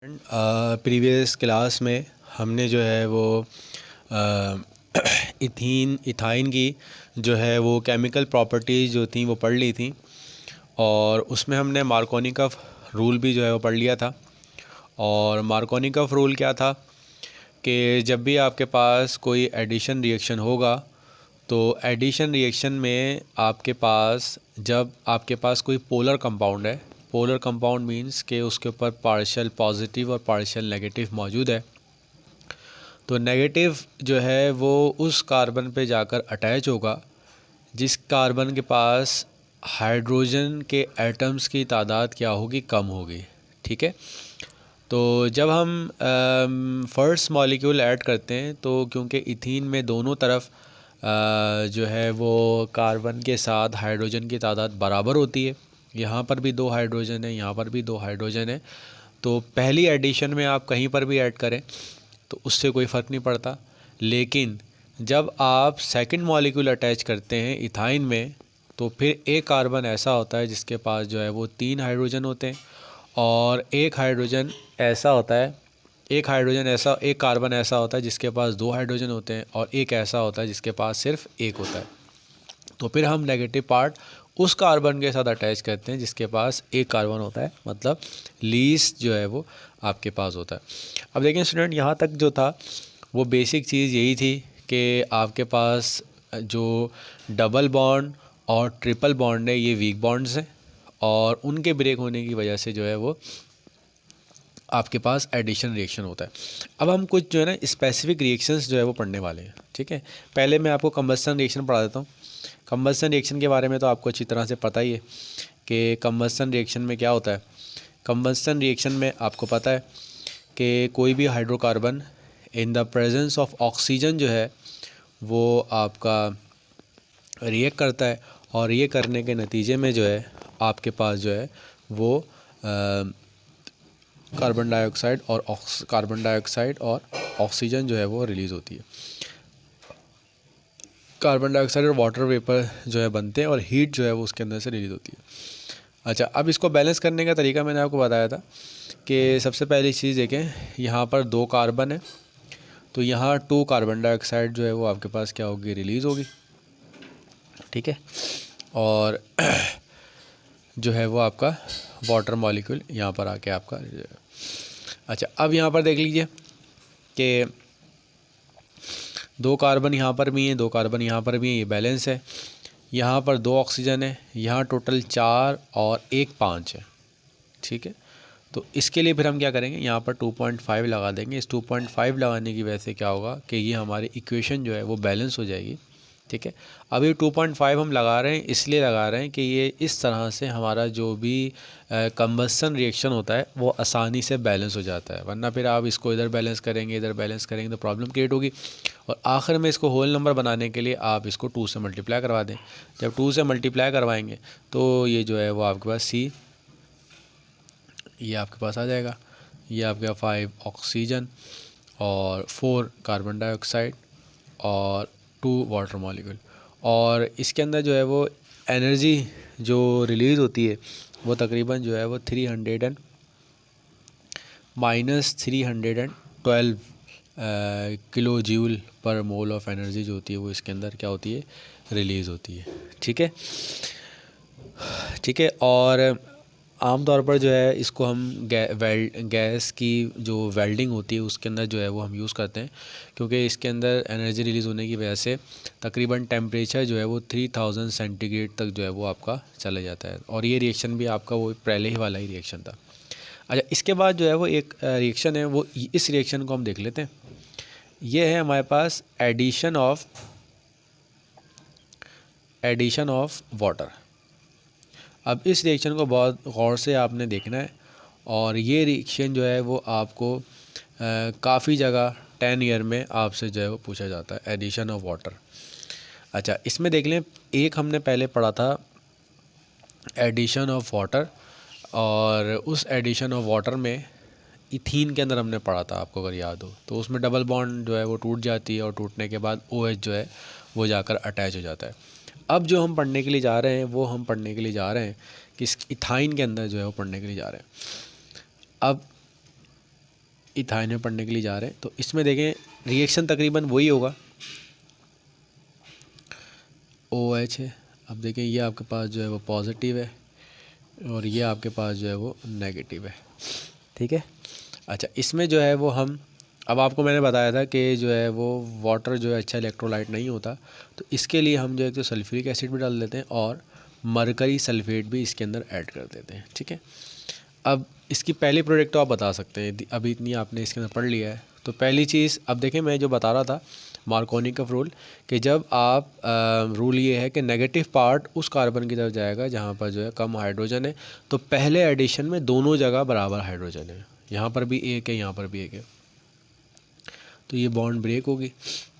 Previous class में हमने जो है वो इथाइन की जो है वो केमिकल प्रॉपर्टीज़ जो थी वो पढ़ ली थी और उसमें हमने मार्कोनिकॉफ रूल भी जो है वो पढ़ लिया था। और मार्कोनिकॉफ रूल क्या था कि जब भी आपके पास कोई एडिशन रिएक्शन होगा तो एडिशन रिएक्शन में आपके पास जब आपके पास कोई पोलर कंपाउंड है, पोलर कंपाउंड मींस कि उसके ऊपर पार्शियल पॉजिटिव और पार्शियल नेगेटिव मौजूद है, तो नेगेटिव जो है वो उस कार्बन पे जाकर अटैच होगा जिस कार्बन के पास हाइड्रोजन के एटम्स की तादाद क्या होगी, कम होगी। ठीक है, तो जब हम फर्स्ट मॉलिक्यूल ऐड करते हैं तो क्योंकि इथीन में दोनों तरफ जो है वो कार्बन के साथ हाइड्रोजन की तादाद बराबर होती है, यहाँ पर भी 2 हाइड्रोजन है, यहाँ पर भी 2 हाइड्रोजन है, तो पहली एडिशन में आप कहीं पर भी ऐड करें तो उससे कोई फ़र्क नहीं पड़ता। लेकिन जब आप सेकंड मॉलिक्यूल अटैच करते हैं इथाइन में तो फिर एक कार्बन ऐसा होता है जिसके पास जो है वो 3 हाइड्रोजन होते हैं और एक हाइड्रोजन ऐसा होता है, एक कार्बन ऐसा होता है जिसके पास 2 हाइड्रोजन होते हैं और एक ऐसा होता है जिसके पास सिर्फ एक होता है। तो फिर हम नेगेटिव पार्ट उस कार्बन के साथ अटैच करते हैं जिसके पास एक कार्बन होता है, मतलब लीस्ट जो है वो आपके पास होता है। अब देखिए स्टूडेंट, यहाँ तक जो था वो बेसिक चीज़ यही थी कि आपके पास जो डबल बॉन्ड और ट्रिपल बॉन्ड है ये वीक बॉन्ड्स हैं और उनके ब्रेक होने की वजह से जो है वो आपके पास एडिशन रिएक्शन होता है। अब हम कुछ जो है ना स्पेसिफिक रिएक्शंस जो है वो पढ़ने वाले हैं। ठीक है, पहले मैं आपको कंबस्शन रिएक्शन पढ़ा देता हूँ। कंबस्शन रिएक्शन के बारे में तो आपको अच्छी तरह से पता ही है कि कंबस्शन रिएक्शन में क्या होता है। कंबस्शन रिएक्शन में आपको पता है कि कोई भी hydrocarbon in the presence of oxygen जो है वो आपका रिएक्ट करता है और ये करने के नतीजे में जो है आपके पास जो है वो कार्बन डाइऑक्साइड और ऑक्सीजन जो है वो रिलीज़ होती है। कार्बन डाइऑक्साइड और वाटर वेपर जो है बनते हैं और हीट जो है वो उसके अंदर से रिलीज़ होती है। अच्छा, अब इसको बैलेंस करने का तरीका मैंने आपको बताया था कि सबसे पहली चीज़ देखें, यहाँ पर 2 कार्बन है तो यहाँ 2 कार्बन डाइऑक्साइड जो है वो आपके पास क्या होगी, रिलीज़ होगी। ठीक है, और जो है वो आपका वाटर मॉलिक्यूल यहाँ पर आके आपका। अच्छा, अब यहाँ पर देख लीजिए कि 2 कार्बन यहाँ पर भी हैं, 2 कार्बन यहाँ पर भी हैं, ये बैलेंस है। यहाँ पर 2 ऑक्सीजन है, यहाँ टोटल 4 और 1 5 है। ठीक है, तो इसके लिए फिर हम क्या करेंगे, यहाँ पर 2.5 लगा देंगे। इस 2.5 लगाने की वजह से क्या होगा कि ये हमारी इक्वेशन जो है वो बैलेंस हो जाएगी। ठीक है, अब ये 2.5 हम लगा रहे हैं, इसलिए लगा रहे हैं कि ये इस तरह से हमारा जो भी कंबस्शन रिएक्शन होता है वो आसानी से बैलेंस हो जाता है, वरना फिर आप इसको इधर बैलेंस करेंगे इधर बैलेंस करेंगे तो प्रॉब्लम क्रिएट होगी। और आखिर में इसको होल नंबर बनाने के लिए आप इसको 2 से मल्टीप्लाई करवा दें। जब 2 से मल्टीप्लाई करवाएंगे तो ये जो है वो आपके पास सी ये आपके पास आ जाएगा। ये आपका 5 ऑक्सीजन और 4 कार्बन डाइऑक्साइड और 2 वाटर मॉलिक्यूल। और इसके अंदर जो है वो एनर्जी जो रिलीज़ होती है वो तकरीबन जो है वो 312 किलो जूल पर मोल ऑफ एनर्जी जो होती है वो इसके अंदर क्या होती है, रिलीज़ होती है। ठीक है, ठीक है, और आमतौर पर जो है इसको हम गैस की जो वेल्डिंग होती है उसके अंदर जो है वो हम यूज़ करते हैं, क्योंकि इसके अंदर एनर्जी रिलीज़ होने की वजह से तकरीबन टेम्परेचर जो है वो 3000 सेंटीग्रेड तक जो है वो आपका चला जाता है। और ये रिएक्शन भी आपका वो पहले ही वाला ही रिएक्शन था। अच्छा, इसके बाद जो है वो एक रिएक्शन है, वो इस रिएक्शन को हम देख लेते हैं। ये है हमारे पास एडिशन ऑफ वाटर। अब इस रिएक्शन को बहुत गौर से आपने देखना है और ये रिएक्शन जो है वो आपको काफ़ी जगह 10 ईयर में आपसे जो है वो पूछा जाता है, एडिशन ऑफ वाटर। अच्छा, इसमें देख लें, एक हमने पहले पढ़ा था एडिशन ऑफ वाटर और उस एडिशन ऑफ वाटर में इथीन के अंदर हमने पढ़ा था, आपको अगर याद हो तो उसमें डबल बॉन्ड जो है वो टूट जाती है और टूटने के बाद OH जो है वो जाकर अटैच हो जाता है। अब जो हम पढ़ने के लिए जा रहे हैं वो हम पढ़ने के लिए जा रहे हैं कि इस इथाइन के अंदर जो है वो पढ़ने के लिए जा रहे हैं। अब इथाइन में पढ़ने के लिए जा रहे हैं। तो इसमें देखें रिएक्शन तकरीबन वही होगा, OH है। अब देखें ये आपके पास जो है वो पॉजिटिव है और ये आपके पास जो है वो नेगेटिव है, ठीक है। अच्छा, इसमें जो है वो हम, अब आपको मैंने बताया था कि जो है वो वाटर जो है अच्छा इलेक्ट्रोलाइट नहीं होता, तो इसके लिए हम जो है तो सल्फ्यूरिक एसिड भी डाल देते हैं और मरकरी सल्फेट भी इसके अंदर ऐड कर देते हैं, ठीक है। अब इसकी पहली प्रोडक्ट तो आप बता सकते हैं, अभी इतनी आपने इसके अंदर पढ़ लिया है। तो पहली चीज़, अब देखें मैं जो बता रहा था मार्कोनिकॉफ रूल, कि जब आप रूल ये है कि नेगेटिव पार्ट उस कार्बन की तरफ जाएगा जहाँ पर जो है कम हाइड्रोजन है, तो पहले एडिशन में दोनों जगह बराबर हाइड्रोजन है, यहाँ पर भी एक है, यहाँ पर भी एक है, तो ये बॉन्ड ब्रेक होगी।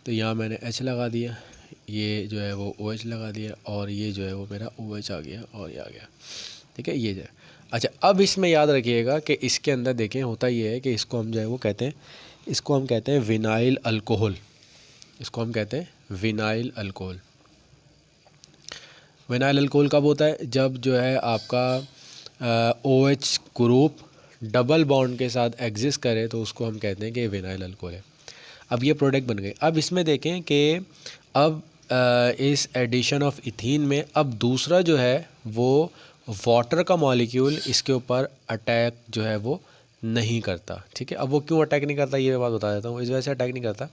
तो यहाँ मैंने H लगा दिया, ये जो है वो OH लगा दिया और ये जो है वो मेरा OH आ गया और ये आ गया, ठीक है, ये जो है। अच्छा, अब इसमें याद रखिएगा कि इसके अंदर देखें होता ये है कि इसको हम जो है वो कहते हैं, इसको हम कहते हैं विनाइल अल्कोहल, इसको हम कहते हैं विनाइल अल्कोहल। विनाइल अल्कोहल कब होता है? जब जो है आपका OH ग्रुप डबल बॉन्ड के साथ एग्जिस्ट करे तो उसको हम कहते हैं कि विनाइल अल्कोहल है। अब ये प्रोडक्ट बन गई। अब इसमें देखें कि अब इस एडिशन ऑफ इथीन में अब दूसरा जो है वो वाटर का मॉलिक्यूल इसके ऊपर अटैक जो है वो नहीं करता, ठीक है। अब वो क्यों अटैक नहीं करता ये मैं बात बता देता हूँ। इस वजह से अटैक नहीं करता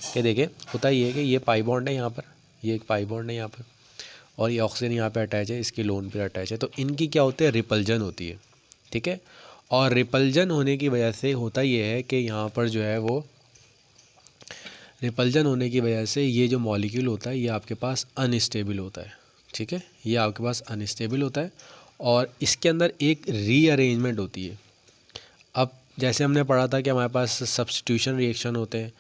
कि देखिए होता ये है कि ये पाई बॉन्ड है यहाँ पर, ये एक पाई बॉन्ड है यहाँ पर और ये ऑक्सीजन यहाँ पे अटैच है, इसकी लोन पर अटैच है, तो इनकी क्या होती है, रिपल्जन होती है, ठीक है। और रिपल्जन होने की वजह से होता ये है कि यहाँ पर जो है वो रिपल्जन होने की वजह से ये जो मॉलिक्यूल होता है ये आपके पास अनस्टेबल होता है, ठीक है, ये आपके पास अनस्टेबल होता है और इसके अंदर एक रीअरेंजमेंट होती है। अब जैसे हमने पढ़ा था कि हमारे पास सब्स्टिट्यूशन रिएक्शन होते हैं,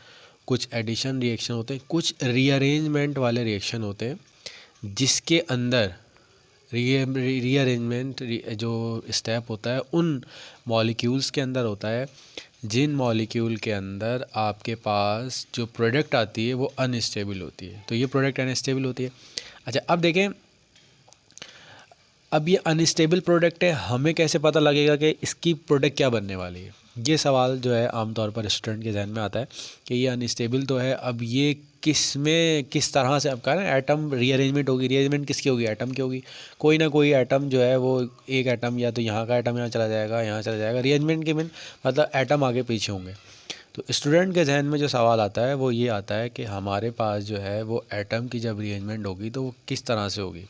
कुछ एडिशन रिएक्शन होते हैं, कुछ रीअरेंजमेंट वाले रिएक्शन होते हैं, जिसके अंदर रीअरेंजमेंट जो स्टेप होता है उन मॉलिक्यूल्स के अंदर होता है जिन मॉलिक्यूल के अंदर आपके पास जो प्रोडक्ट आती है वो अनस्टेबल होती है, तो ये प्रोडक्ट अनस्टेबल होती है। अच्छा, अब देखें, अब ये अनस्टेबल प्रोडक्ट है, हमें कैसे पता लगेगा कि इसकी प्रोडक्ट क्या बनने वाली है? ये सवाल जो है आमतौर पर स्टूडेंट के जहन में आता है कि ये अनस्टेबल तो है, अब ये किस में किस तरह से, अब कहा ना एटम रीअरेंजमेंट होगी, रीअरेंजमेंट किसकी होगी, एटम की होगी। कोई ना कोई एटम जो है वो एक एटम या तो यहाँ का एटम यहाँ चला जाएगा, यहाँ चला जाएगा, रीअरेंजमेंट के मीन मतलब एटम आगे पीछे होंगे। तो स्टूडेंट के जहन में जो सवाल आता है वो ये आता है कि हमारे पास जो है वो एटम की जब रीअरेंजमेंट होगी तो वो किस तरह से होगी।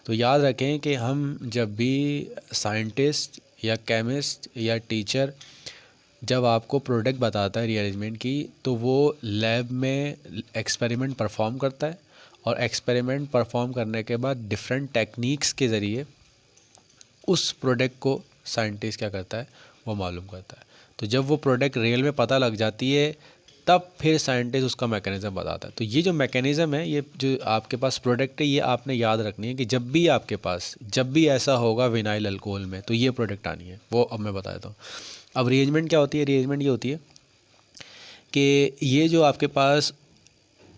तो याद रखें कि हम जब भी साइंटिस्ट या केमिस्ट या टीचर जब आपको प्रोडक्ट बताता है रीअरेंजमेंट की, तो वो लैब में एक्सपेरिमेंट परफॉर्म करता है और एक्सपेरिमेंट परफॉर्म करने के बाद डिफरेंट टेक्निक्स के ज़रिए उस प्रोडक्ट को साइंटिस्ट क्या करता है, वो मालूम करता है। तो जब वो प्रोडक्ट रियल में पता लग जाती है तब फिर साइंटिस्ट उसका मैकेनिज़्म बताता है। तो ये जो मैकेनिज़्म है, ये जो आपके पास प्रोडक्ट है, ये आपने याद रखनी है कि जब भी आपके पास जब भी ऐसा होगा विनाइल अल्कोहल में तो ये प्रोडक्ट आनी है, वो अब मैं बता देता हूँ। अब रीअरेंजमेंट क्या होती है? रीअरेंजमेंट ये होती है कि ये जो आपके पास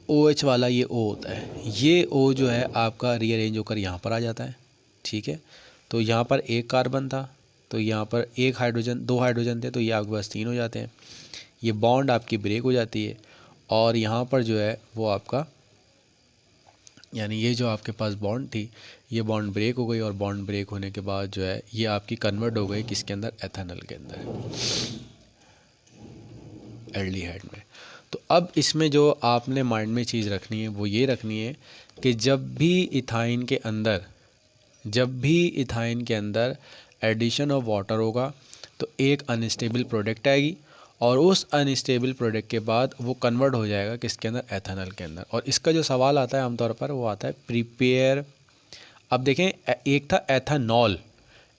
OH वाला ये O होता है, ये O जो है आपका रीअरेंज होकर यहाँ पर आ जाता है, ठीक है। तो यहाँ पर एक कार्बन था, तो यहाँ पर एक हाइड्रोजन, दो हाइड्रोजन थे, तो ये आपके पास 3 हो जाते हैं। ये बॉन्ड आपकी ब्रेक हो जाती है और यहाँ पर जो है वो आपका, यानी ये जो आपके पास बॉन्ड थी ये बॉन्ड ब्रेक हो गई और बॉन्ड ब्रेक होने के बाद जो है ये आपकी कन्वर्ट हो गई किसके अंदर, एथेनॉल के अंदर, एल्डिहाइड में। तो अब इसमें जो आपने माइंड में चीज़ रखनी है वो ये रखनी है कि जब भी इथाइन के अंदर एडिशन ऑफ वाटर होगा तो एक अनस्टेबल प्रोडक्ट आएगी और उस अनस्टेबल प्रोडक्ट के बाद वो कन्वर्ट हो जाएगा किसके अंदर, एथेनॉल के अंदर। और इसका जो सवाल आता है आमतौर पर वो आता है प्रिपेयर। अब देखें, एक था एथेनॉल,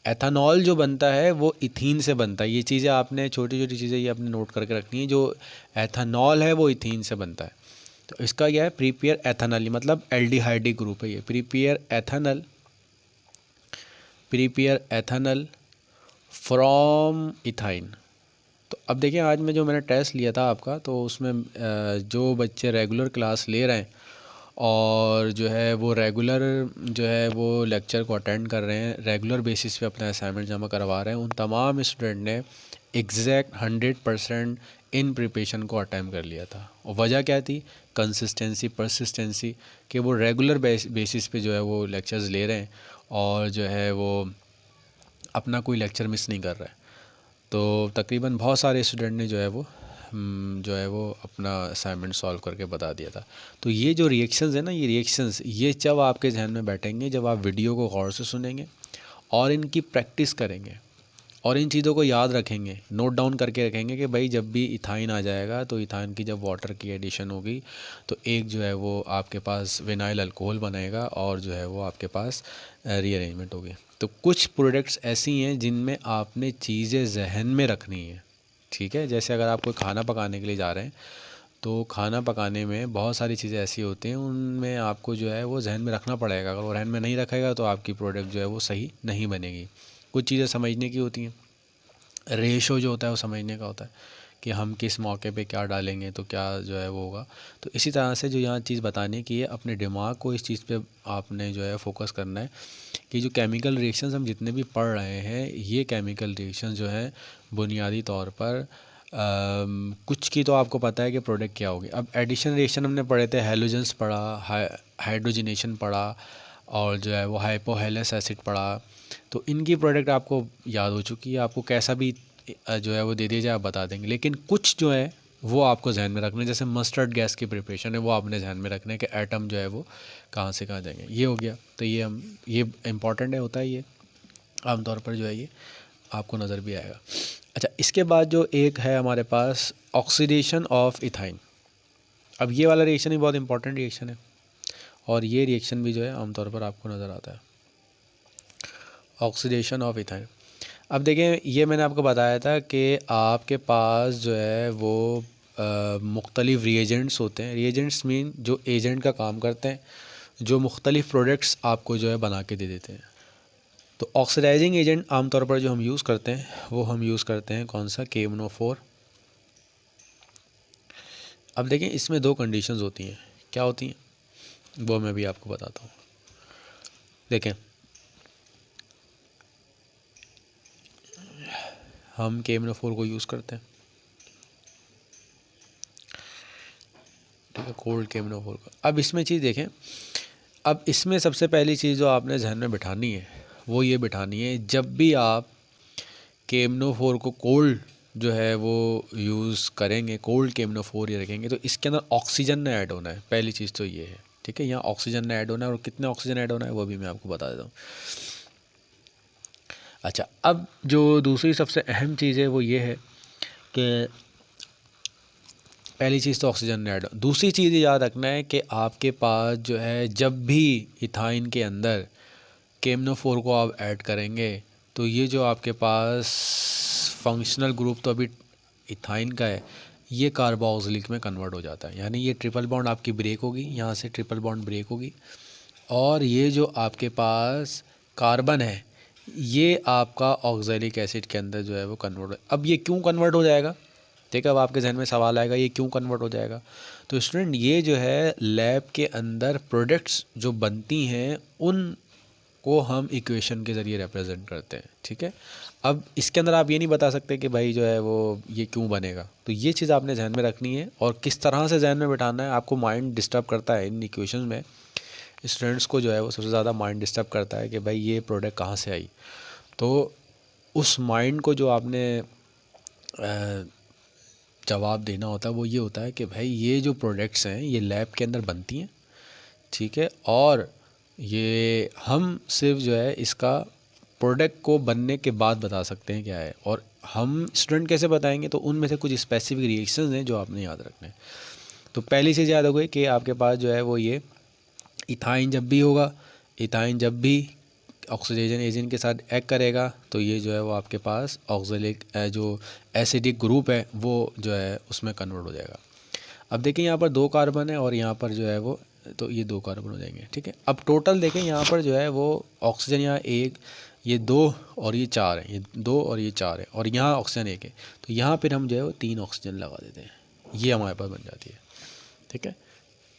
एथेनॉल जो बनता है वो इथीन से बनता है। ये चीज़ें आपने छोटी छोटी चीज़ें ये आपने नोट करके रखनी है, जो एथेनॉल है वो इथीन से बनता है। तो इसका क्या है, प्रिपेयर एथेनॉल, मतलब एल्डिहाइडिक ग्रुप है ये, प्रिपेयर एथेनॉल फ्रॉम इथाइन। तो अब देखिए आज में जो मैंने टेस्ट लिया था आपका, तो उसमें जो बच्चे रेगुलर क्लास ले रहे हैं और जो है वो रेगुलर जो है वो लेक्चर को अटेंड कर रहे हैं, रेगुलर बेसिस पे अपना असाइनमेंट जमा करवा रहे हैं, उन तमाम स्टूडेंट ने एग्जैक्ट 100% इन प्रिपरेशन को अटेम्प्ट कर लिया था। और वजह क्या थी? कंसिस्टेंसी, परसिस्टेंसी, कि वो रेगुलर बेसिस पे जो है वो लेक्चर्स ले रहे हैं और जो है वो अपना कोई लेक्चर मिस नहीं कर रहा है। तो तकरीबन बहुत सारे स्टूडेंट ने जो है वो अपना असाइनमेंट सॉल्व करके बता दिया था। तो ये जो रिएक्शंस है ना, ये रिएक्शंस ये जब आपके जहन में बैठेंगे, जब आप वीडियो को गौर से सुनेंगे और इनकी प्रैक्टिस करेंगे और इन चीज़ों को याद रखेंगे, नोट डाउन करके रखेंगे कि भाई जब भी इथाइन आ जाएगा तो इथाइन की जब वाटर की एडिशन होगी तो एक जो है वो आपके पास विनाइल अल्कोहल बनेगा और जो है वो आपके पास रीअरेंजमेंट होगी। तो कुछ प्रोडक्ट्स ऐसी हैं जिनमें आपने चीज़ें जहन में रखनी है, ठीक है। जैसे अगर आप कोई खाना पकाने के लिए जा रहे हैं तो खाना पकाने में बहुत सारी चीज़ें ऐसी होती हैं, उनमें आपको जो है वो जहन में रखना पड़ेगा। अगर वो जहन में नहीं रखेगा तो आपकी प्रोडक्ट जो है वो सही नहीं बनेगी। कुछ चीज़ें समझने की होती हैं, रेशो जो होता है वो समझने का होता है कि हम किस मौके पे क्या डालेंगे तो क्या जो है वो होगा। तो इसी तरह से जो यहाँ चीज़ बताने की है, अपने दिमाग को इस चीज़ पे आपने जो है फोकस करना है कि जो केमिकल रिएक्शंस हम जितने भी पढ़ रहे हैं, ये केमिकल रिएक्शंस जो है बुनियादी तौर पर कुछ की तो आपको पता है कि प्रोडक्ट क्या होगी। अब एडिशन रिएक्शन हमने पढ़े थे, हैलोजेंस पढ़ा, हाइड्रोजनेशन पढ़ा और जो है वो हाइपोहेलस एसिड पढ़ा। तो इनकी प्रोडक्ट आपको याद हो चुकी है, आपको कैसा भी जो है वो दे दिया जाए आप बता देंगे। लेकिन कुछ जो है वो आपको जहन में रखना है, जैसे मस्टर्ड गैस की प्रिपरेशन है वो आपने जहन में रखना है कि एटम जो है वो कहाँ से कहाँ जाएंगे। ये हो गया, तो ये इम्पॉर्टेंट है, होता है ये आमतौर पर जो है ये आपको नज़र भी आएगा। अच्छा, इसके बाद जो एक है हमारे पास ऑक्सीडेशन ऑफ इथाइन। अब ये वाला रिएक्शन भी बहुत इंपॉर्टेंट रिएक्शन है और ये रिएक्शन भी जो है आमतौर पर आपको नज़र आता है, ऑक्सीडेशन ऑफ इथाइन। अब देखें, ये मैंने आपको बताया था कि आपके पास जो है वो मुख्तलिफ़ रिएजेंट्स होते हैं। रिएजेंट्स मीन जो एजेंट का काम करते हैं, जो मुख्तलिफ़ प्रोडक्ट्स आपको जो है बना के दे देते हैं। तो ऑक्सीडाइजिंग एजेंट आमतौर पर जो हम यूज़ करते हैं वो हम यूज़ करते हैं कौन सा? KMnO4। अब देखें, इसमें दो कंडीशंस होती हैं। क्या होती हैं वो मैं भी आपको बताता हूँ। देखें, हम KMnO4 को यूज़ करते हैं, ठीक है, कोल्ड KMnO4 का। अब इसमें चीज़ देखें, अब इसमें सबसे पहली चीज़ जो आपने ध्यान में बिठानी है वो ये बिठानी है, जब भी आप KMnO4 को कोल्ड जो है वो यूज़ करेंगे, कोल्ड KMnO4 ये रखेंगे, तो इसके अंदर ऑक्सीजन ना ऐड होना है। पहली चीज़ तो ये है, ठीक है, यहाँ ऑक्सीजन ना ऐड होना है। और कितने ऑक्सीजन ऐड होना है वो भी मैं आपको बता देता हूँ। अच्छा, अब जो दूसरी सबसे अहम चीज़ है वो ये है कि पहली चीज़ तो ऑक्सीजन ऐड। दूसरी चीज़ याद रखना है कि आपके पास जो है जब भी इथाइन के अंदर KMnO4 को आप ऐड करेंगे तो ये जो आपके पास फंक्शनल ग्रुप तो अभी इथाइन का है, ये कार्बोक्सिलिक में कन्वर्ट हो जाता है। यानी ये ट्रिपल बॉन्ड आपकी ब्रेक होगी, यहाँ से ट्रिपल बॉन्ड ब्रेक होगी और ये जो आपके पास कार्बन है ये आपका ऑक्सैलिक एसिड के अंदर जो है वो कन्वर्ट। अब ये क्यों कन्वर्ट हो जाएगा? ठीक है, अब आपके जहन में सवाल आएगा ये क्यों कन्वर्ट हो जाएगा। तो स्टूडेंट, ये जो है लैब के अंदर प्रोडक्ट्स जो बनती हैं उन को हम इक्वेशन के ज़रिए रिप्रेजेंट करते हैं, ठीक है। अब इसके अंदर आप ये नहीं बता सकते कि भाई जो है वो ये क्यों बनेगा। तो ये चीज़ आपने जहन में रखनी है और किस तरह से जहन में बिठाना है। आपको माइंड डिस्टर्ब करता है इन इक्वेशन में, स्टूडेंट्स को जो है वो सबसे ज़्यादा माइंड डिस्टर्ब करता है कि भाई ये प्रोडक्ट कहाँ से आई। तो उस माइंड को जो आपने जवाब देना होता है वो ये होता है कि भाई ये जो प्रोडक्ट्स हैं ये लैब के अंदर बनती हैं, ठीक है, और ये हम सिर्फ जो है इसका प्रोडक्ट को बनने के बाद बता सकते हैं क्या है। और हम स्टूडेंट कैसे बताएंगे? तो उनमें से कुछ स्पेसिफिक रिएक्शंस हैं जो आपने याद रखने हैं। तो पहली चीज़ याद हो गई कि आपके पास जो है वो ये इथाइन जब भी होगा, इथाइन जब भी ऑक्सीडेशन एजेंट के साथ एक्ट करेगा तो ये जो है वो आपके पास ऑक्सैलिक जो एसिडिक ग्रुप है वो जो है उसमें कन्वर्ट हो जाएगा। अब देखिए यहाँ पर 2 कार्बन है और यहाँ पर जो है वो, तो ये 2 कार्बन हो जाएंगे, ठीक है। अब टोटल देखें यहाँ पर जो है वो ऑक्सीजन यहाँ 1, ये 2 और ये 4 है, ये 2 और ये 4 है और यहाँ ऑक्सीजन 1 है। तो यहाँ फिर हम जो है वो 3 ऑक्सीजन लगा देते हैं, ये हमारे पास बन जाती है, ठीक है।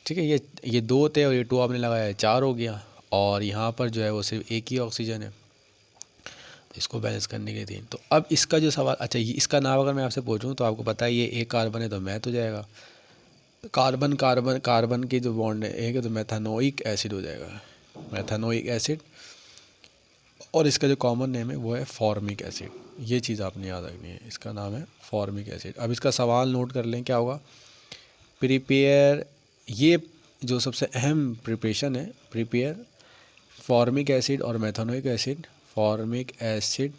ठीक है। ये 2 थे और ये 2 आपने लगाया 4 हो गया, और यहाँ पर जो है वो सिर्फ एक ही ऑक्सीजन है, तो इसको बैलेंस करने के लिए 3। तो अब इसका जो सवाल, अच्छा ये इसका नाम अगर मैं आपसे पूछूं तो आपको पता है ये एक कार्बन है तो मैथ हो जाएगा, कार्बन कार्बन कार्बन की जो बॉन्ड है एक है तो मेथानोइक एसिड हो जाएगा, मेथानोइक एसिड। और इसका जो कॉमन नेम है वो है फॉर्मिक एसिड। ये चीज़ आपने याद रखनी है, इसका नाम है फॉर्मिक एसिड। अब इसका सवाल नोट कर लें, क्या होगा, प्रिपेयर, ये जो सबसे अहम प्रिपरेशन है, प्रिपेयर फॉर्मिक एसिड और methanoic acid, formic acid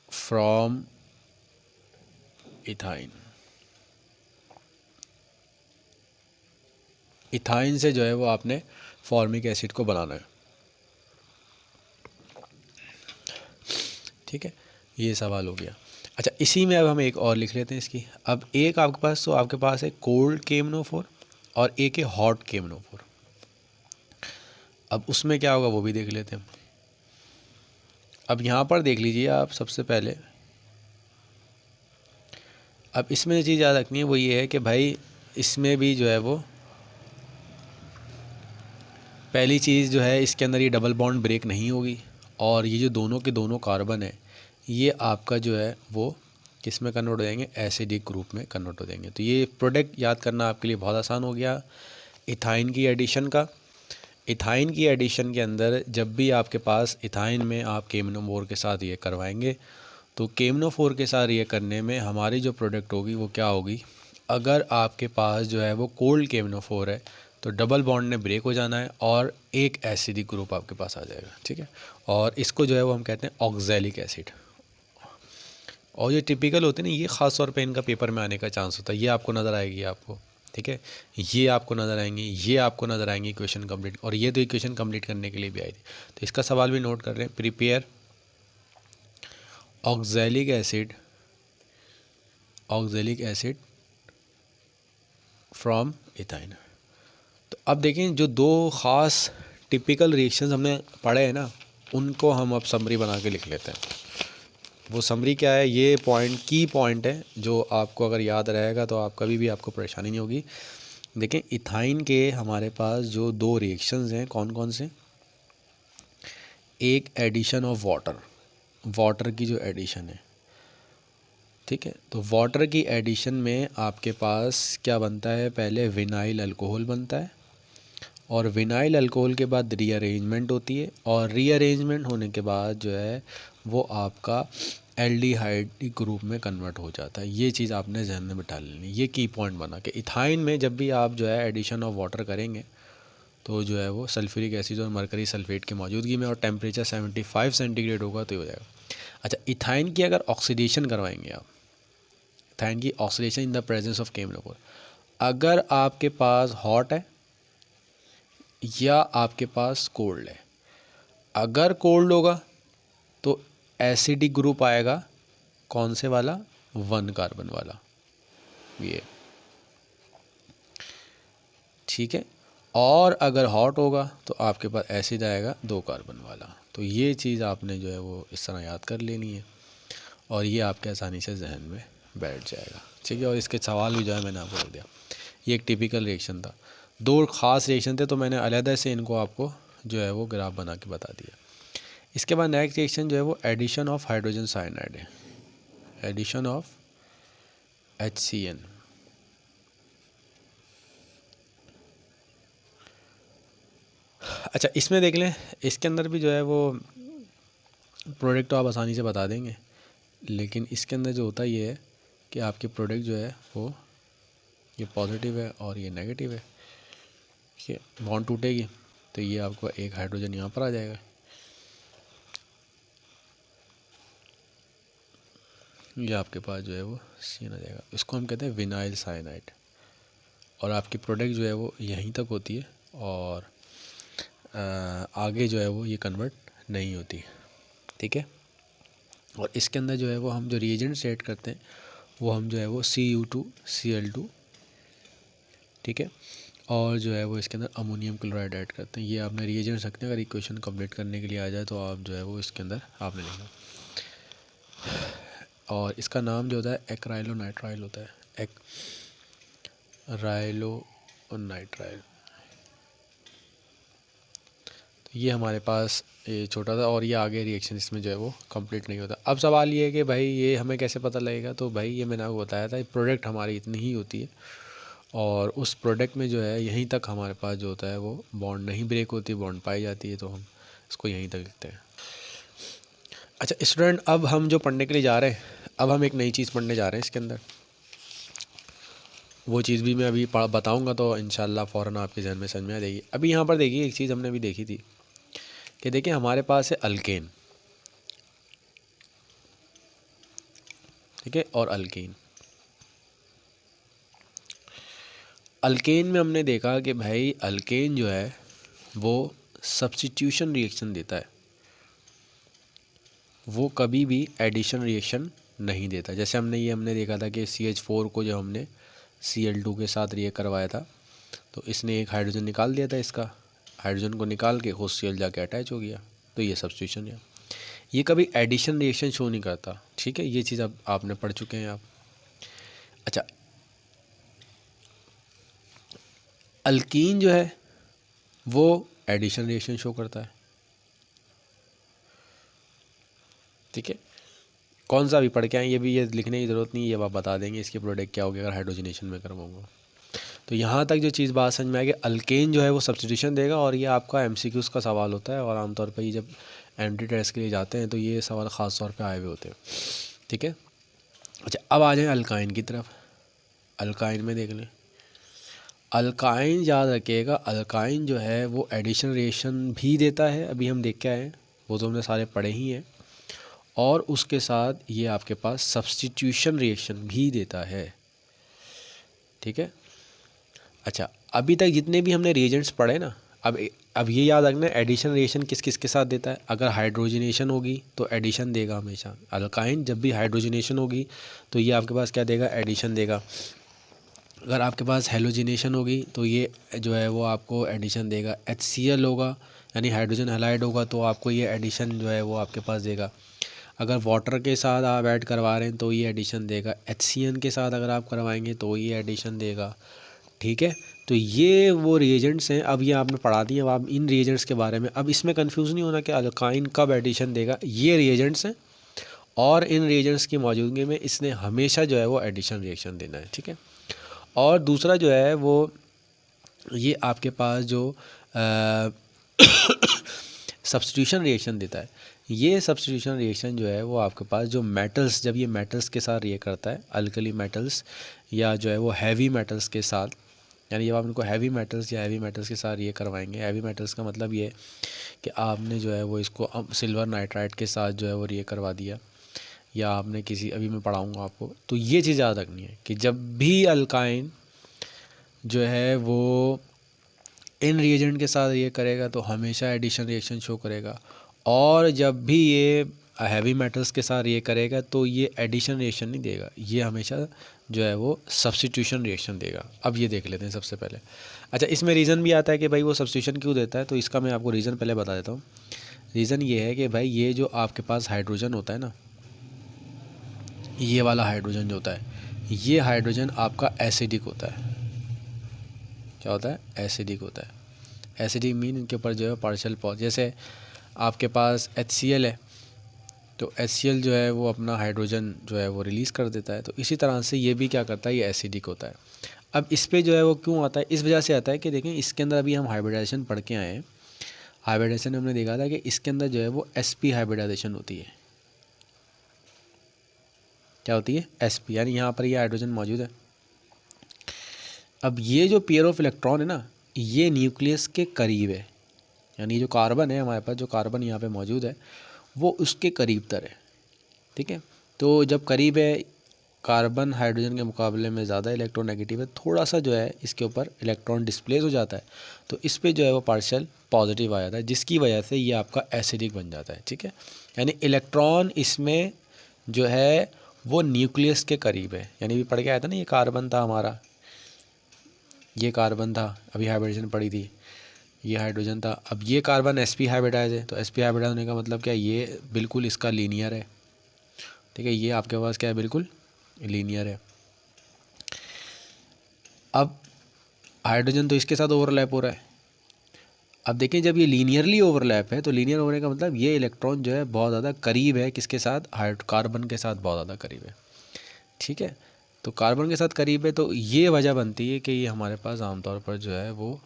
from ethyne. Ethyne से जो है वो आपने फॉर्मिक एसिड को बनाना है, ठीक है। ये सवाल हो गया। अच्छा इसी में अब हम एक और लिख लेते हैं इसकी। अब एक आपके पास है कोल्ड KMnO4 और एक है हॉट KMnO4। अब उसमें क्या होगा वो भी देख लेते हैं। अब यहाँ पर देख लीजिए आप सबसे पहले, अब इसमें जो चीज़ याद रखनी है वो ये है कि भाई इसमें भी जो है वो पहली चीज़ जो है, इसके अंदर ये डबल बॉन्ड ब्रेक नहीं होगी, और ये जो दोनों के दोनों कार्बन है ये आपका जो है वो किस में कन्वर्ट हो जाएंगे, एसिडिक ग्रुप में कन्वर्ट हो जाएंगे। तो ये प्रोडक्ट याद करना आपके लिए बहुत आसान हो गया इथाइन की एडिशन का। इथाइन की एडिशन के अंदर जब भी आपके पास इथाइन में आप KMnO4 के साथ ये करवाएंगे, तो KMnO4 के साथ ये करने में हमारी जो प्रोडक्ट होगी वो क्या होगी, अगर आपके पास जो है वो कोल्ड KMnO4 है तो डबल बॉन्ड ने ब्रेक हो जाना है और एक एसिडिक ग्रुप आपके पास आ जाएगा, ठीक है। और इसको जो है वो हम कहते हैं ऑक्जेलिक एसिड। और ये टिपिकल होते हैं ना, ये ख़ास तौर पे इनका पेपर में आने का चांस होता है। ये आपको नज़र आएगी आपको, ठीक है, ये आपको नज़र आएंगी, ये आपको नज़र आएंगी क्वेश्चन कंप्लीट, और ये तो क्वेश्चन कंप्लीट करने के लिए भी आई थी। तो इसका सवाल भी नोट कर रहे हैं, prepare oxalic acid, oxalic acid from ethyne. तो अब देखें जो दो ख़ास टिपिकल रिएक्शंस हमने पढ़े हैं ना, उनको हम अब समरी बना के लिख लेते हैं। वो समरी क्या है, ये पॉइंट की पॉइंट है जो आपको अगर याद रहेगा तो आप कभी भी आपको परेशानी नहीं होगी। देखें इथाइन के हमारे पास जो 2 रिएक्शंस हैं कौन कौन से, एक एडिशन ऑफ वाटर, वाटर की जो एडिशन है, ठीक है। तो वाटर की एडिशन में आपके पास क्या बनता है, पहले विनाइल अल्कोहल बनता है, और विनाइल अल्कोहल के बाद रीअरेंजमेंट होती है, और रीअरेंजमेंट होने के बाद जो है वो आपका एल्डिहाइड ग्रुप में कन्वर्ट हो जाता है। ये चीज़ आपने ध्यान में बिठा लेनी, ये की पॉइंट बना के इथाइन में जब भी आप जो है एडिशन ऑफ वाटर करेंगे तो जो है वो सल्फ्यूरिक एसिड और मरकरी सल्फेट की मौजूदगी में, और टेम्परेचर 75 सेंटीग्रेड होगा तो ये हो जाएगा। अच्छा इथाइन की अगर ऑक्सीडेशन करवाएंगे आप, इथाइन की oxidation in the presence of KMnO4, अगर आपके पास हॉट है या आपके पास कोल्ड है, अगर कोल्ड होगा तो एसिडिक ग्रुप आएगा, कौन से वाला, 1 कार्बन वाला, ये ठीक है। और अगर हॉट होगा तो आपके पास एसिड आएगा 2 कार्बन वाला। तो ये चीज़ आपने जो है वो इस तरह याद कर लेनी है, और ये आपके आसानी से जहन में बैठ जाएगा, ठीक है। और इसके सवाल भी जो है मैंने आपको बोल दिया, ये एक टिपिकल रिएक्शन था। 2 ख़ास रिएक्शन थे तो मैंने अलहदा से इनको आपको जो है वो ग्राफ बना के बता दिया। इसके बाद नेक्स्ट रिएक्शन जो है वो एडिशन ऑफ हाइड्रोजन साइनाइड है, एडिशन ऑफ HCN। अच्छा इसमें देख लें, इसके अंदर भी जो है वो प्रोडक्ट तो आप आसानी से बता देंगे, लेकिन इसके अंदर जो होता ये है कि आपकी प्रोडक्ट जो है वो ये पॉजिटिव है और ये नेगेटिव है, ठीक है। बॉन्ड टूटेगी तो ये आपको एक हाइड्रोजन यहाँ पर आ जाएगा, ये आपके पास जो है वो CN आ जाएगा। इसको हम कहते हैं विनाइल साइनाइड, और आपकी प्रोडक्ट जो है वो यहीं तक होती है, और आगे जो है वो ये कन्वर्ट नहीं होती, ठीक है। और इसके अंदर जो है वो हम जो रिएजेंट्स ऐड करते हैं वो हम जो है वो Cu2Cl2, ठीक है, और जो है वो इसके अंदर अमोनियम क्लोराइड ऐड करते हैं। ये आपने रिएजेंट्स रखते हैं, अगर इक्वेशन कंप्लीट करने के लिए आ जाए तो आप जो है वो इसके अंदर आपने लिखना, और इसका नाम जो होता है एक्राइलोनाइट्राइल होता है, राइलो और नाइट्राइल। तो ये हमारे पास ये छोटा था और ये आगे रिएक्शन इसमें जो है वो कंप्लीट नहीं होता। अब सवाल ये है कि भाई ये हमें कैसे पता लगेगा। तो भाई ये मैंने आपको बताया था, प्रोडक्ट हमारी इतनी ही होती है और उस प्रोडक्ट में जो है यहीं तक हमारे पास जो होता है वो बॉन्ड नहीं ब्रेक होती, बॉन्ड पाई जाती है, तो हम इसको यहीं तक लिखते हैं। अच्छा स्टूडेंट, अब हम जो पढ़ने के लिए जा रहे हैं, अब हम एक नई चीज़ पढ़ने जा रहे हैं इसके अंदर। वो चीज़ भी मैं अभी बताऊंगा तो इंशाल्लाह फ़ौरन आपके जहन में समझ में आ जाएगी। अभी यहाँ पर देखिए एक चीज़ हमने अभी देखी थी कि देखिए हमारे पास है अल्केन, ठीक है, और अल्कीन। अल्केन में हमने देखा कि भाई अल्केन जो है वो सब्स्टिट्यूशन रिएक्शन देता है, वो कभी भी एडिशन रिएक्शन नहीं देता। जैसे हमने देखा था कि CH4 को जब हमने Cl2 के साथ रिएक्ट करवाया था तो इसने एक हाइड्रोजन निकाल दिया था, इसका हाइड्रोजन को निकाल के HCl जाके अटैच हो गया, तो ये सब्स्टिट्यूशन है। ये कभी एडिशन रिएक्शन शो नहीं करता, ठीक है, ये चीज़ अब आपने पढ़ चुके हैं आप। अच्छा, अल्कीन जो है वो एडिशन रिएक्शन शो करता है, ठीक है। कौन सा भी पढ़ के आए, ये भी ये लिखने की ज़रूरत नहीं है, ये आप बता देंगे इसकी प्रोडक्ट क्या होगी अगर हाइड्रोजनेशन में करवाऊंगा। तो यहाँ तक जो चीज़ बात समझ में आएगी, अल्केन जो है वो सब्स्टिट्यूशन देगा और ये आपका MCQs का सवाल होता है और आमतौर पर ये जब एंट्री टेस्ट के लिए जाते हैं तो ये सवाल ख़ास तौर पे आए हुए होते हैं, ठीक है। अच्छा, अब आ जाए अल्काइन की तरफ। अल्काइन में देख लें, अल्काइन याद रखिएगा, अल्काइन जो है वो एडिशन रिएक्शन भी देता है, अभी हम देख के आए हैं, वो तो हमने सारे पढ़े ही हैं, और उसके साथ ये आपके पास सब्स्टिट्यूशन रिएक्शन भी देता है, ठीक है। अच्छा, अभी तक जितने भी हमने रिएजेंट्स पढ़े ना, अब ये याद रखना, एडिशन रिएक्शन किस किस के साथ देता है। अगर हाइड्रोजनेशन होगी तो एडिशन देगा हमेशा। अल्काइन जब भी हाइड्रोजनेशन होगी तो ये आपके पास क्या देगा, एडिशन देगा। अगर आपके पास हेलोजिनेशन होगी तो ये जो है वो आपको एडिशन देगा। HCl होगा यानी हाइड्रोजन हैलाइड होगा तो आपको ये एडिशन जो है वो आपके पास देगा। अगर वाटर के साथ आप ऐड करवा रहे हैं तो ये एडिशन देगा। HCN के साथ अगर आप करवाएंगे तो ये एडिशन देगा, ठीक है। तो ये वो रिएजेंट्स हैं, अब ये आपने पढ़ा दिए, अब आप इन रिएजेंट्स के बारे में अब इसमें कंफ्यूज नहीं होना कि अल्काइन कब एडिशन देगा। ये रिएजेंट्स हैं और इन रिएजेंट्स की मौजूदगी में इसने हमेशा जो है वो एडिशन रिएक्शन देना है, ठीक है। और दूसरा जो है वो ये आपके पास जो सब्स्टिट्यूशन रिएक्शन देता है, ये सब्स्टिट्यूशन रिएक्शन जो है वो आपके पास जो मेटल्स, जब ये मेटल्स के साथ रिएक्ट करता है, अल्कली मेटल्स या जो है वो हैवी मेटल्स के साथ, यानी जब आप इनको हैवी मेटल्स या हैवी मेटल्स के साथ ये करवाएंगे, हैवी मेटल्स का मतलब ये कि आपने जो है वो इसको सिल्वर नाइट्राइड के साथ जो है वो ये करवा दिया, या आपने किसी, अभी मैं पढ़ाऊँगा आपको, तो ये चीज़ याद रखनी है कि जब भी अल्काइन जो है वो इन रिएजेंट के साथ ये करेगा तो हमेशा एडिशन रिएक्शन शो करेगा, और जब भी ये हैवी मेटल्स के साथ ये करेगा तो ये एडिशन रिएक्शन नहीं देगा, ये हमेशा जो है वो सब्स्टिट्यूशन रिएक्शन देगा। अब ये देख लेते हैं सबसे पहले। अच्छा, इसमें रीज़न भी आता है कि भाई वो सब्स्टिट्यूशन क्यों देता है, तो इसका मैं आपको रीज़न पहले बता देता हूँ। रीज़न ये है कि भाई ये जो आपके पास हाइड्रोजन होता है ना, ये वाला हाइड्रोजन जो होता है, ये हाइड्रोजन आपका एसिडिक होता है। क्या होता है, एसिडिक होता है। एसिडिक मीन इनके ऊपर जो है पार्शियल पॉज, जैसे आपके पास HCl है तो HCl जो है वो अपना हाइड्रोजन जो है वो रिलीज़ कर देता है, तो इसी तरह से ये भी क्या करता है, ये एसिडिक होता है। अब इस पे जो है वो क्यों आता है, इस वजह से आता है कि देखें इसके अंदर अभी हम हाइब्रिडाइजेशन पढ़ के आए हैं। हाइब्रिडाइजेशन में हमने देखा था कि इसके अंदर जो है वो sp हाइब्रिडाइजेशन होती है। क्या होती है, sp, यानी यहाँ पर ये हाइड्रोजन मौजूद है। अब ये जो पेयर ऑफ इलेक्ट्रॉन है ना, ये न्यूक्लियस के करीब है, यानी जो कार्बन है हमारे पास, जो कार्बन यहाँ पे मौजूद है वो उसके करीब तर है, ठीक है। तो जब करीब है, कार्बन हाइड्रोजन के मुकाबले में ज़्यादा इलेक्ट्रोनेगेटिव है, थोड़ा सा जो है इसके ऊपर इलेक्ट्रॉन डिस्प्लेस हो जाता है, तो इस पे जो है वो पार्शियल पॉजिटिव आ जाता है, जिसकी वजह से ये आपका एसिडिक बन जाता है, ठीक है। यानी इलेक्ट्रॉन इसमें जो है वो न्यूक्लियस के करीब है, यानी भी पढ़ के आया था ना, ये कार्बन था हमारा, ये कार्बन था, अभी हाइब्रिडेशन पड़ी थी, ये हाइड्रोजन था, अब ये कार्बन sp हाइब्रिडाइज है, तो sp हाइब्रिडाइज होने का मतलब क्या है, ये बिल्कुल इसका लीनियर है, ठीक है, ये आपके पास क्या है, बिल्कुल लीनियर है। अब हाइड्रोजन तो इसके साथ ओवरलैप हो रहा है। अब देखें जब ये लीनियरली ओवरलैप है तो लीनियर होने का मतलब ये इलेक्ट्रॉन जो है बहुत ज़्यादा करीब है, किसके साथ, कार्बन के साथ बहुत ज़्यादा करीब है। ठीक है, तो कार्बन के साथ करीब है तो ये वजह बनती है कि ये हमारे पास आमतौर पर जो है वो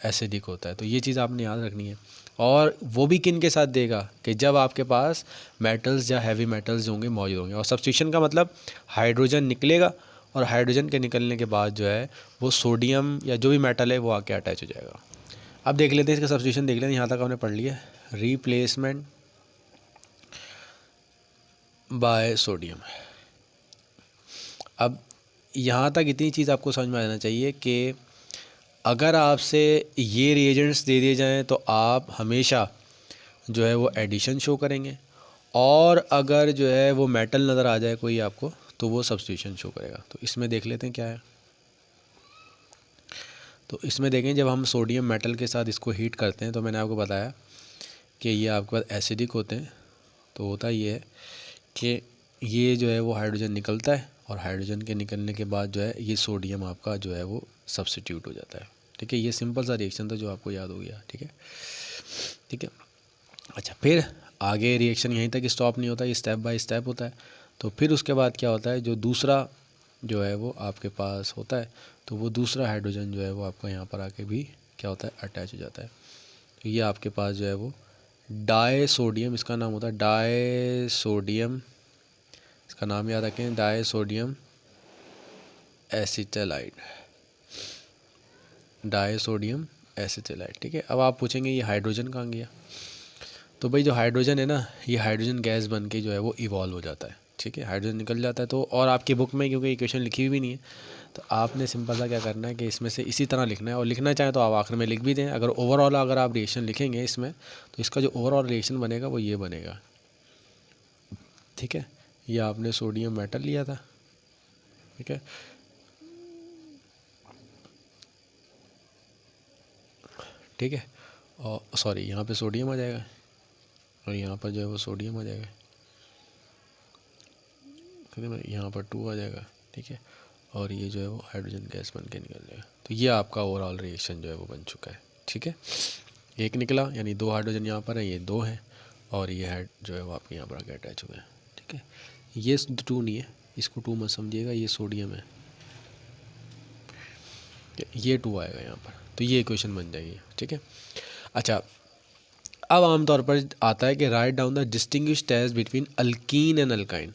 एसिडिक होता है। तो ये चीज़ आपने याद रखनी है। और वो भी किन के साथ देगा कि जब आपके पास मेटल्स या हैवी मेटल्स होंगे मौजूद होंगे। और सब्स्टिट्यूशन का मतलब हाइड्रोजन निकलेगा और हाइड्रोजन के निकलने के बाद जो है वो सोडियम या जो भी मेटल है वो आके अटैच हो जाएगा। अब देख लेते हैं इसका सब्स्टिट्यूशन, देख लेते हैं। यहाँ तक हमने पढ़ लिया, रिप्लेसमेंट बाय सोडियम। अब यहाँ तक इतनी चीज़ आपको समझ में आना चाहिए कि अगर आपसे ये रिएजेंट्स दे दिए जाएं तो आप हमेशा जो है वो एडिशन शो करेंगे, और अगर जो है वो मेटल नज़र आ जाए कोई आपको तो वो सब्स्टिट्यूशन शो करेगा। तो इसमें देख लेते हैं क्या है। तो इसमें देखें जब हम सोडियम मेटल के साथ इसको हीट करते हैं तो मैंने आपको बताया कि ये आपके पास एसिडिक होते हैं। तो होता ये है कि ये जो है वो हाइड्रोजन निकलता है और हाइड्रोजन के निकलने के बाद जो है ये सोडियम आपका जो है वो सब्स्टिट्यूट हो जाता है। ठीक है, ये सिंपल सा रिएक्शन था जो आपको याद हो गया। ठीक है, ठीक है। अच्छा, फिर आगे रिएक्शन यहीं तक स्टॉप नहीं होता, ये स्टेप बाय स्टेप होता है। तो फिर उसके बाद क्या होता है, जो दूसरा जो है वो आपके पास होता है तो वो दूसरा हाइड्रोजन जो है वो आपका यहाँ पर आके भी क्या होता है, अटैच हो जाता है। तो ये आपके पास जो है वो डाई सोडियम, इसका नाम होता है डाई सोडियम, इसका नाम याद रखें, डाई सोडियम एसिटाइलाइड, डाई सोडियम एसिटाइलाइड। ठीक है, अब आप पूछेंगे ये हाइड्रोजन कहाँ गया। तो भाई जो हाइड्रोजन है ना, ये हाइड्रोजन गैस बन के जो है वो इवॉल्व हो जाता है। ठीक है, हाइड्रोजन निकल जाता है। तो और आपकी बुक में क्योंकि इक्वेशन लिखी हुई भी नहीं है तो आपने सिंपल सा क्या करना है कि इसमें से इसी तरह लिखना है, और लिखना चाहें तो आप आखिर में लिख भी दें। अगर ओवरऑल अगर आप रिएक्शन लिखेंगे इसमें तो इसका जो ओवरऑल रिएक्शन बनेगा वो ये बनेगा। ठीक है, ये आपने सोडियम मेटल लिया था। ठीक है, ठीक है, और सॉरी यहाँ पे सोडियम आ जाएगा और यहाँ पर जो है वो सोडियम आ जाएगा। ठीक है, यहाँ पर 2 आ जाएगा। ठीक है, और ये जो है वो हाइड्रोजन गैस बन के निकल जाएगा। तो ये आपका ओवरऑल रिएक्शन जो है वो बन चुका है। ठीक है, एक निकला यानी 2 हाइड्रोजन यहाँ पर है, ये 2 है, और ये हाइड जो है वो आपके यहाँ पर आके अटैच हुए हैं। ठीक है, ये 2 नहीं है, इसको 2 मत समझिएगा, ये सोडियम है, ये 2 आएगा यहाँ पर। तो ये इक्वेशन बन जाएगी। ठीक है, अच्छा अब आमतौर पर आता है कि write down the distinguish test between alkene and alkyne.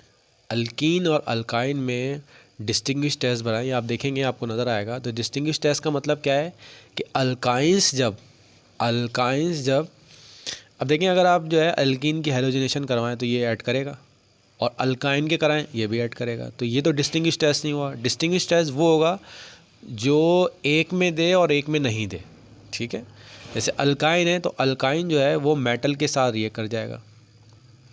Alkene और अल्काइन में डिस्टिंग्विश टेस्ट बनाए, आप देखेंगे आपको नज़र आएगा। तो डिस्टिंग्विश टेस्ट का मतलब क्या है कि अल्काइंस जब अब देखें अगर आप जो है अल्कीन की हेलोजिनेशन करवाएं तो ये ऐड करेगा, और अल्काइन के कराएं ये भी ऐड करेगा। तो ये तो डिस्टिंग्विश टेस्ट नहीं हुआ। डिस्टिंग्विश टेस्ट वो होगा जो एक में दे और एक में नहीं दे। ठीक है, जैसे अल्काइन है तो अल्काइन जो है वो मेटल के साथ रिएक्ट कर जाएगा।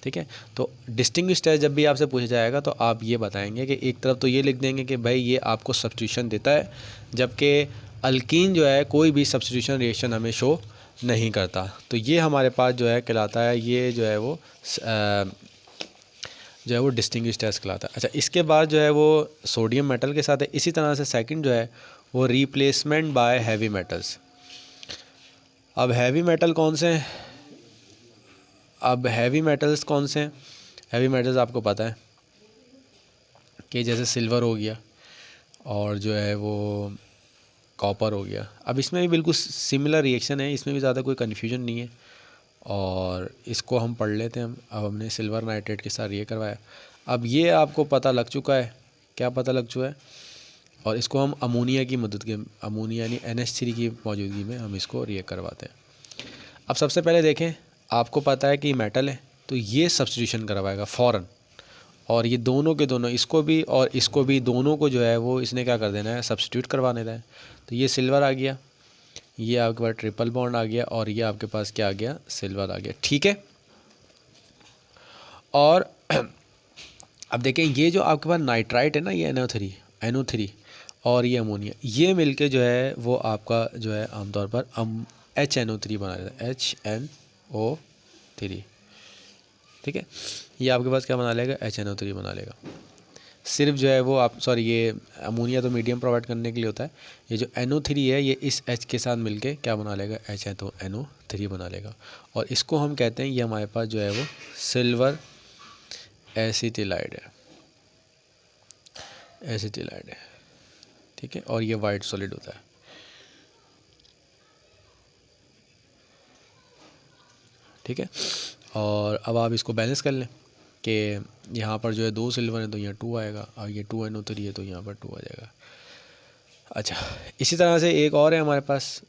ठीक है, तो डिस्टिंग्विश टेस्ट जब भी आपसे पूछा जाएगा तो आप ये बताएंगे कि एक तरफ तो ये लिख देंगे कि भाई ये आपको सब्स्टिट्यूशन देता है, जबकि अल्कीन जो है कोई भी सब्स्टिट्यूशन रिएक्शन हमें शो नहीं करता। तो ये हमारे पास जो है कहलाता है, ये जो है वो डिस्टिंग्विश टेस्ट कहलाता है। अच्छा, इसके बाद जो है वो सोडियम मेटल के साथ है। इसी तरह से सेकंड जो है वो रिप्लेसमेंट बाय हैवी मेटल्स। अब हैवी मेटल कौन से हैं? हैवी मेटल्स कौन से हैं? हैवी मेटल्स आपको पता है कि जैसे सिल्वर हो गया और जो है वो कॉपर हो गया। अब इसमें भी बिल्कुल सिमिलर रिएक्शन है, इसमें भी ज़्यादा कोई कन्फ्यूजन नहीं है, और इसको हम पढ़ लेते हैं। अब हमने सिल्वर नाइट्रेट के साथ ये करवाया। अब ये आपको पता लग चुका है, क्या पता लग चुका है, और इसको हम अमोनिया की मदद के, अमोनिया यानी NH3 की मौजूदगी में हम इसको रिएक्ट करवाते हैं। अब सबसे पहले देखें, आपको पता है कि मेटल है तो ये सब्स्टिट्यूशन करवाएगा फ़ौरन, और ये दोनों के दोनों, इसको भी और इसको भी, दोनों को जो है वो इसने क्या कर देना है, सब्स्टिट्यूट करवा देना है। तो ये सिल्वर आ गया, ये आपके पास ट्रिपल बॉन्ड आ गया, और ये आपके पास क्या आ गया, सिल्वर आ गया। ठीक है, और अब देखें ये जो आपके पास नाइट्राइट है ना, ये NO3 और ये अमोनिया, ये मिलके जो है वो आपका जो है आमतौर पर HNO3 बना देता है, HNO3। ठीक है, ये आपके पास क्या बना लेगा, HNO3 बना लेगा। सिर्फ जो है वो आप सॉरी ये अमोनिया तो मीडियम प्रोवाइड करने के लिए होता है। ये जो NO3 है ये इस H के साथ मिलके क्या बना लेगा, H है तो NO3 बना लेगा। और इसको हम कहते हैं, ये हमारे पास जो है वो सिल्वर एसिटिलाइड है, एसिटिलाइड है, ठीक है। और ये वाइट सॉलिड होता है, ठीक है। और अब आप इसको बैलेंस कर लें कि यहाँ पर जो है 2 सिल्वर है तो यहाँ 2 आएगा, और ये 2 NO3 है तो यहाँ पर 2 आ जाएगा। अच्छा, इसी तरह से एक और है हमारे पास,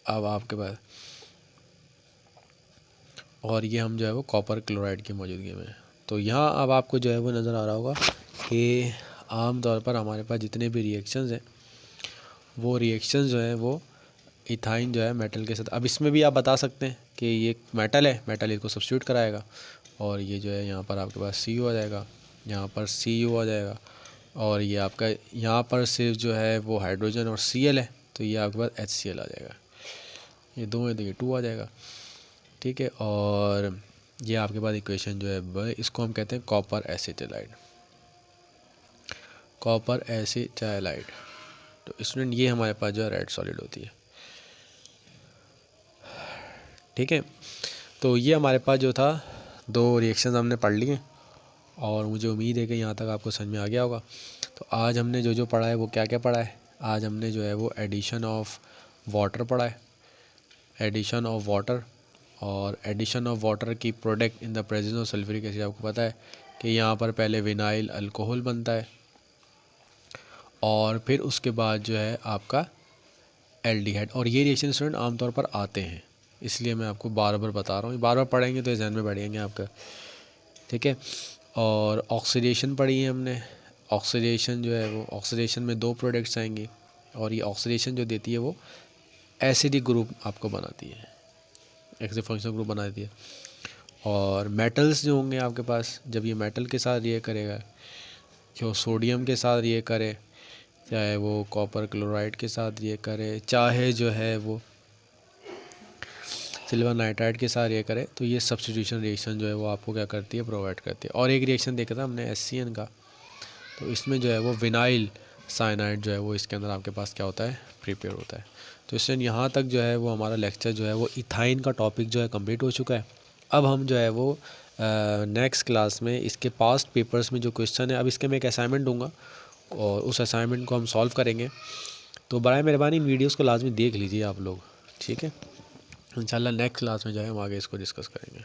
अब आपके पास, और ये हम जो है वो कॉपर क्लोराइड की मौजूदगी में। तो यहाँ अब आपको जो है वो नज़र आ रहा होगा कि आम तौर पर हमारे पास जितने भी रिएक्शंस हैं वो रिएक्शंस जो हैं वो इथाइन जो है मेटल के साथ, अब इसमें भी आप बता सकते हैं कि ये मेटल है, मेटल इसको सब्स्टिट्यूट कराएगा, और ये जो है यहाँ पर आपके पास Cu आ जाएगा, यहाँ पर Cu आ जाएगा, और ये आपका यहाँ पर सिर्फ जो है वो हाइड्रोजन और Cl है तो ये आपके पास HCl आ जाएगा। ये 2 है तो ये 2 आ जाएगा, ठीक है। और ये आपके पास इक्वेशन जो है इसको हम कहते हैं कॉपर एसिटाइलाइड, कॉपर एसिटाइलाइड। तो स्टूडेंट ये हमारे पास जो है रेड सॉलिड होती है, ठीक है। तो ये हमारे पास जो था 2 रिएक्शन हमने पढ़ लिए, और मुझे उम्मीद है कि यहाँ तक आपको समझ में आ गया होगा। तो आज हमने जो जो पढ़ा है वो क्या क्या पढ़ा है, आज हमने जो है वो एडिशन ऑफ वाटर पढ़ा है, एडिशन ऑफ वाटर, और एडिशन ऑफ वाटर की product in the presence of sulphuric acid. आपको पता है कि यहाँ पर पहले विनाइल अल्कोहल बनता है, और फिर उसके बाद जो है आपका एल्डिहाइड। और ये रिएक्शन स्टूडेंट आमतौर पर आते हैं, इसलिए मैं आपको बार बार बता रहा हूँ, बार बार पढ़ेंगे तो ध्यान में बढ़ेंगे आपका, ठीक है। और ऑक्सीडेशन पढ़ी है हमने, ऑक्सीडेशन जो है वो, ऑक्सीडेशन में 2 प्रोडक्ट्स आएंगे, और ये ऑक्सीडेशन जो देती है वो एसिडिक ग्रुप आपको बनाती है, एक्सिड फंक्शनल ग्रुप बना देती है। और मेटल्स जो होंगे आपके पास, जब ये मेटल के साथ रिएक्ट करेगा, जो सोडियम के साथ रिएक्ट करे, चाहे वो कॉपर क्लोराइड के साथ रिएक्ट करे, चाहे जो है वो सिल्वर नाइट्राइड के साथ रिएक्ट करे, तो ये सब्स्टिट्यूशन रिएक्शन जो है वो आपको क्या करती है, प्रोवाइड करती है। और एक रिएक्शन देखा था हमने HCN का, तो इसमें जो है वो विनाइल साइनाइड जो है वो इसके अंदर आपके पास क्या होता है, प्रिपेयर होता है। तो इसलिए यहाँ तक जो है वो हमारा लेक्चर जो है वो इथाइन का टॉपिक जो है कंप्लीट हो चुका है। अब हम जो है वो नेक्स्ट क्लास में इसके पास्ट पेपर्स में जो क्वेश्चन है, अब इसके मैं एक असाइनमेंट दूंगा और उस असाइनमेंट को हम सॉल्व करेंगे। तो बराए मेहरबानी इन वीडियोज़ को लाजमी देख लीजिए आप लोग, ठीक है। इंशाल्लाह नेक्स्ट क्लास में जो है हम आगे इसको डिस्कस करेंगे।